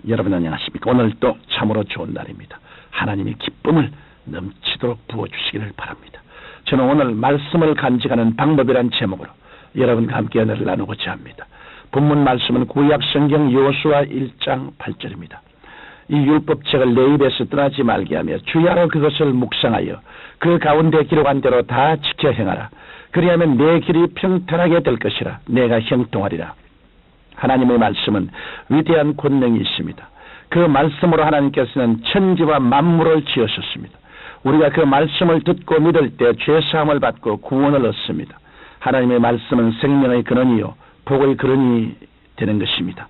여러분 안녕하십니까? 오늘도 참으로 좋은 날입니다. 하나님의 기쁨을 넘치도록 부어주시기를 바랍니다. 저는 오늘 말씀을 간직하는 방법이란 제목으로 여러분과 함께 은혜를 나누고자 합니다. 본문 말씀은 구약 성경 여호수아 1장 8절입니다. 이 율법책을 내 입에서 떠나지 말게 하며 주야로 그것을 묵상하여 그 가운데 기록한 대로 다 지켜 행하라. 그리하면 내 길이 평탄하게 될 것이라. 내가 형통하리라. 하나님의 말씀은 위대한 권능이 있습니다. 그 말씀으로 하나님께서는 천지와 만물을 지으셨습니다. 우리가 그 말씀을 듣고 믿을 때 죄사함을 받고 구원을 얻습니다. 하나님의 말씀은 생명의 근원이요 복의 근원이 되는 것입니다.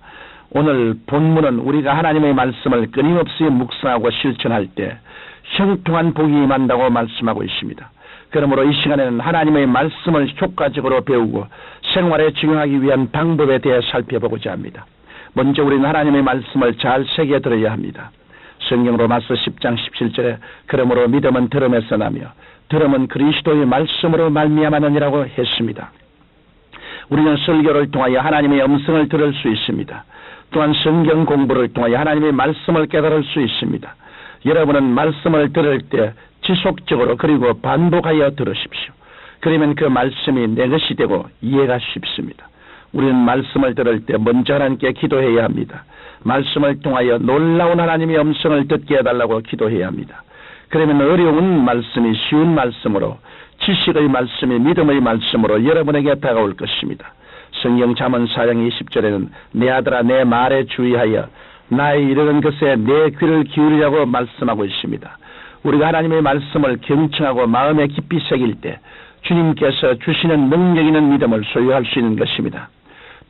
오늘 본문은 우리가 하나님의 말씀을 끊임없이 묵상하고 실천할 때 형통한 복이 임한다고 말씀하고 있습니다. 그러므로 이 시간에는 하나님의 말씀을 효과적으로 배우고 생활에 적용하기 위한 방법에 대해 살펴보고자 합니다. 먼저 우리는 하나님의 말씀을 잘 새겨들어야 합니다. 성경 로마서 10장 17절에 그러므로 믿음은 들음에서 나며 들음은 그리스도의 말씀으로 말미암았느니라고 했습니다. 우리는 설교를 통하여 하나님의 음성을 들을 수 있습니다. 또한 성경 공부를 통하여 하나님의 말씀을 깨달을 수 있습니다. 여러분은 말씀을 들을 때 지속적으로 그리고 반복하여 들으십시오. 그러면 그 말씀이 내 것이 되고 이해가 쉽습니다. 우리는 말씀을 들을 때 먼저 하나님께 기도해야 합니다. 말씀을 통하여 놀라운 하나님의 음성을 듣게 해달라고 기도해야 합니다. 그러면 어려운 말씀이 쉬운 말씀으로 지식의 말씀이 믿음의 말씀으로 여러분에게 다가올 것입니다. 성경 잠언 4장 20절에는 내 아들아 내 말에 주의하여 나의 이르는 것에 내 귀를 기울이라고 말씀하고 있습니다. 우리가 하나님의 말씀을 경청하고 마음에 깊이 새길 때 주님께서 주시는 능력 있는 믿음을 소유할 수 있는 것입니다.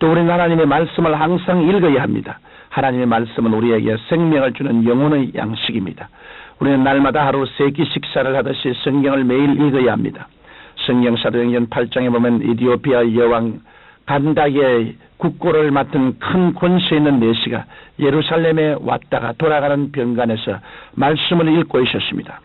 또 우리는 하나님의 말씀을 항상 읽어야 합니다. 하나님의 말씀은 우리에게 생명을 주는 영혼의 양식입니다. 우리는 날마다 하루 3끼 식사를 하듯이 성경을 매일 읽어야 합니다. 성경 사도행전 8장에 보면 이디오피아 여왕 간다기의 국고를 맡은 큰 권세 있는 내시가 예루살렘에 왔다가 돌아가는 병간에서 말씀을 읽고 있었습니다.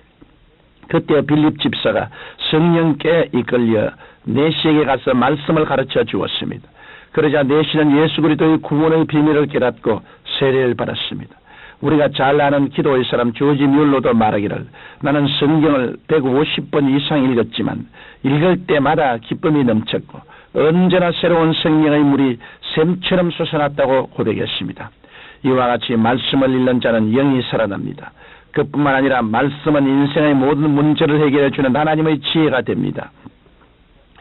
그때 빌립 집사가 성령께 이끌려 내시에게 가서 말씀을 가르쳐 주었습니다. 그러자 내시는 예수 그리스도의 구원의 비밀을 깨닫고 세례를 받았습니다. 우리가 잘 아는 기도의 사람 조지 뮬러도 말하기를 나는 성경을 150번 이상 읽었지만 읽을 때마다 기쁨이 넘쳤고 언제나 새로운 생명의 물이 샘처럼 솟아났다고 고백했습니다. 이와 같이 말씀을 읽는 자는 영이 살아납니다. 그뿐만 아니라 말씀은 인생의 모든 문제를 해결해 주는 하나님의 지혜가 됩니다.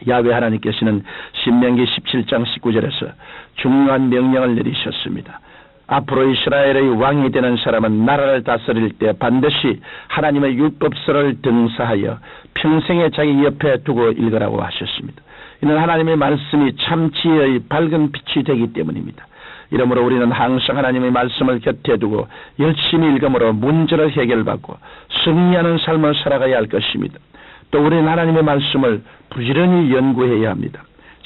야훼 하나님께서는 신명기 17장 19절에서 중요한 명령을 내리셨습니다. 앞으로 이스라엘의 왕이 되는 사람은 나라를 다스릴 때 반드시 하나님의 율법서를 등사하여 평생에 자기 옆에 두고 읽으라고 하셨습니다. 이는 하나님의 말씀이 참 지혜의 밝은 빛이 되기 때문입니다. 이러므로 우리는 항상 하나님의 말씀을 곁에 두고 열심히 읽음으로 문제를 해결받고 승리하는 삶을 살아가야 할 것입니다. 또 우리는 하나님의 말씀을 부지런히 연구해야 합니다.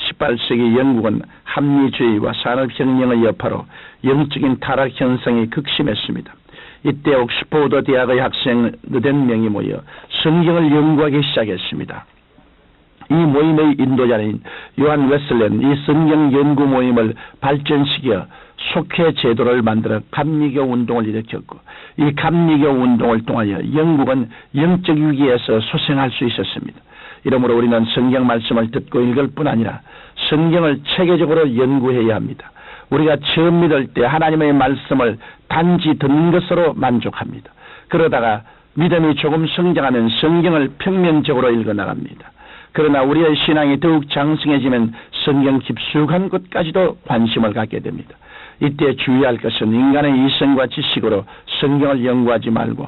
18세기 영국은 합리주의와 산업혁명의 여파로 영적인 타락 현상이 극심했습니다. 이때 옥스포드 대학의 학생 80명이 모여 성경을 연구하기 시작했습니다. 이 모임의 인도자인 요한 웨슬레는 이 성경 연구 모임을 발전시켜 속회 제도를 만들어 감리교 운동을 일으켰고 이 감리교 운동을 통하여 영국은 영적 위기에서 소생할 수 있었습니다. 이러므로 우리는 성경 말씀을 듣고 읽을 뿐 아니라 성경을 체계적으로 연구해야 합니다. 우리가 처음 믿을 때 하나님의 말씀을 단지 듣는 것으로 만족합니다. 그러다가 믿음이 조금 성장하면 성경을 평면적으로 읽어나갑니다. 그러나 우리의 신앙이 더욱 장성해지면 성경 깊숙한 것까지도 관심을 갖게 됩니다. 이때 주의할 것은 인간의 이성과 지식으로 성경을 연구하지 말고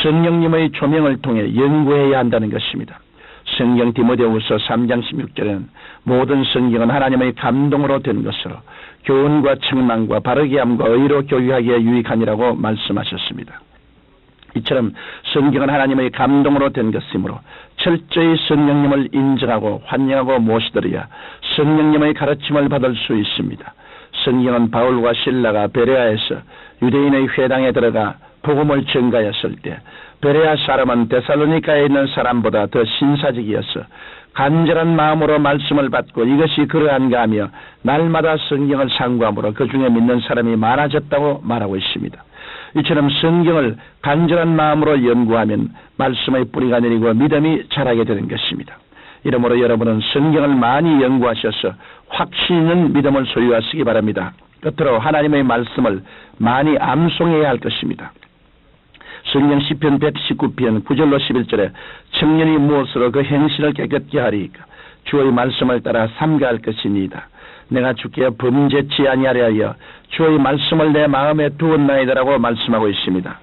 성령님의 조명을 통해 연구해야 한다는 것입니다. 성경 디모데후서 3장 16절에는 모든 성경은 하나님의 감동으로 된 것으로 교훈과 책망과 바르게 함과 의로 교육하기에 유익하니라고 말씀하셨습니다. 이처럼 성경은 하나님의 감동으로 된 것이므로 철저히 성령님을 인정하고 환영하고 모시들어야 성령님의 가르침을 받을 수 있습니다. 성경은 바울과 실라가 베레아에서 유대인의 회당에 들어가 복음을 전가했을 때 베레아 사람은 데살로니가에 있는 사람보다 더 신사직이어서 간절한 마음으로 말씀을 받고 이것이 그러한가 하며 날마다 성경을 상고함으로 그 중에 믿는 사람이 많아졌다고 말하고 있습니다. 이처럼 성경을 간절한 마음으로 연구하면 말씀의 뿌리가 내리고 믿음이 자라게 되는 것입니다. 이러므로 여러분은 성경을 많이 연구하셔서 확신 있는 믿음을 소유하시기 바랍니다. 끝으로 하나님의 말씀을 많이 암송해야 할 것입니다. 성경 시편 119편 9절로 11절에 청년이 무엇으로 그 행실을 깨끗게 하리이까 주의 말씀을 따라 삼가할 것이니이다. 내가 주께 범죄치 아니하려 하여 주의 말씀을 내 마음에 두었나이다라고 말씀하고 있습니다.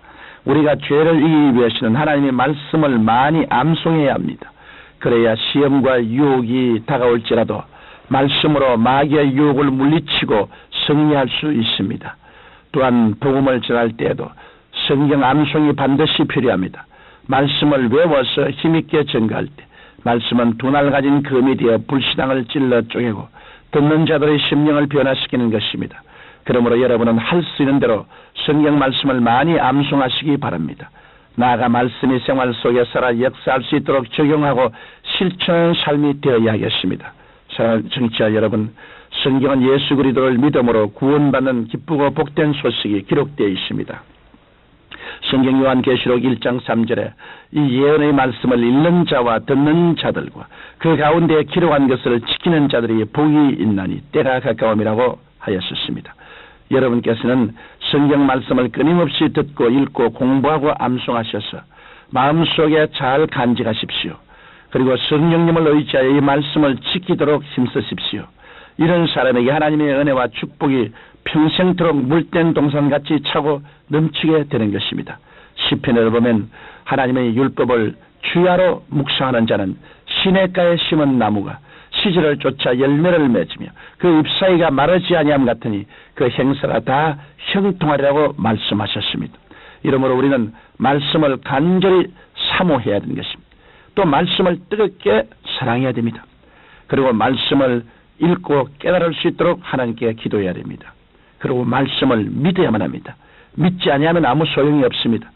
우리가 죄를 이기기 위해서는 하나님의 말씀을 많이 암송해야 합니다. 그래야 시험과 유혹이 다가올지라도 말씀으로 마귀의 유혹을 물리치고 승리할 수 있습니다. 또한 복음을 전할 때에도 성경 암송이 반드시 필요합니다. 말씀을 외워서 힘있게 전가할 때 말씀은 두 날 가진 검이 되어 불신앙을 찔러 쪼개고 듣는 자들의 심령을 변화시키는 것입니다. 그러므로 여러분은 할 수 있는 대로 성경 말씀을 많이 암송하시기 바랍니다. 나아가 말씀이 생활 속에 살아 역사할 수 있도록 적용하고 실천하는 삶이 되어야 하겠습니다. 사랑하는 청취자 여러분, 성경은 예수 그리스도를 믿음으로 구원받는 기쁘고 복된 소식이 기록되어 있습니다. 성경 요한계시록 1장 3절에 이 예언의 말씀을 읽는 자와 듣는 자들과 그 가운데 기록한 것을 지키는 자들이 복이 있나니 때가 가까움이라고 하였습니다. 여러분께서는 성경 말씀을 끊임없이 듣고 읽고 공부하고 암송하셔서 마음속에 잘 간직하십시오. 그리고 성령님을 의지하여 이 말씀을 지키도록 힘쓰십시오. 이런 사람에게 하나님의 은혜와 축복이 평생토록 물된 동산같이 차고 넘치게 되는 것입니다. 시편을 보면 하나님의 율법을 주야로 묵상하는 자는 시냇가에 심은 나무가 시절을 쫓아 열매를 맺으며 그 잎사귀가 마르지 아니함 같으니 그 행사가 다 형통하리라고 말씀하셨습니다. 이러므로 우리는 말씀을 간절히 사모해야 되는 것입니다. 또 말씀을 뜨겁게 사랑해야 됩니다. 그리고 말씀을 읽고 깨달을 수 있도록 하나님께 기도해야 됩니다. 그리고 말씀을 믿어야만 합니다. 믿지 아니하면 아무 소용이 없습니다.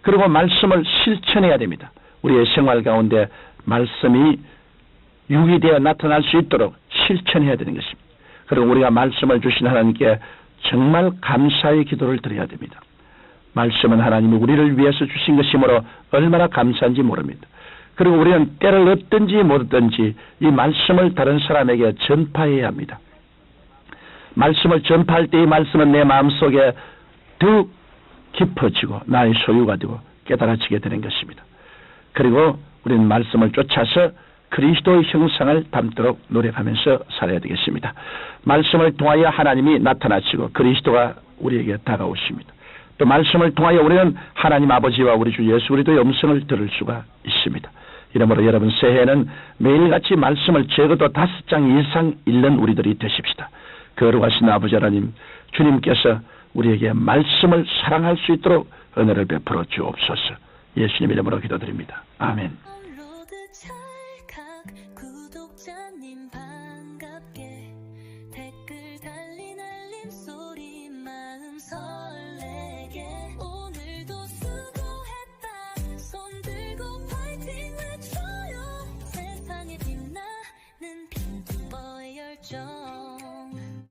그리고 말씀을 실천해야 됩니다. 우리의 생활 가운데 말씀이 유기되어 나타날 수 있도록 실천해야 되는 것입니다. 그리고 우리가 말씀을 주신 하나님께 정말 감사의 기도를 드려야 됩니다. 말씀은 하나님이 우리를 위해서 주신 것이므로 얼마나 감사한지 모릅니다. 그리고 우리는 때를 얻든지 못 얻든지 이 말씀을 다른 사람에게 전파해야 합니다. 말씀을 전파할 때 이 말씀은 내 마음속에 더욱 깊어지고 나의 소유가 되고 깨달아지게 되는 것입니다. 그리고 우리는 말씀을 쫓아서 그리스도의 형상을 담도록 노력하면서 살아야 되겠습니다. 말씀을 통하여 하나님이 나타나시고 그리스도가 우리에게 다가오십니다. 또 말씀을 통하여 우리는 하나님 아버지와 우리 주 예수 그리스도의 음성을 들을 수가 있습니다. 이러므로 여러분 새해에는 매일같이 말씀을 적어도 5장 이상 읽는 우리들이 되십시다. 거룩하신 아버지 하나님, 주님께서 우리에게 말씀을 사랑할 수 있도록 은혜를 베풀어 주옵소서. 예수님 이름으로 기도드립니다. 아멘.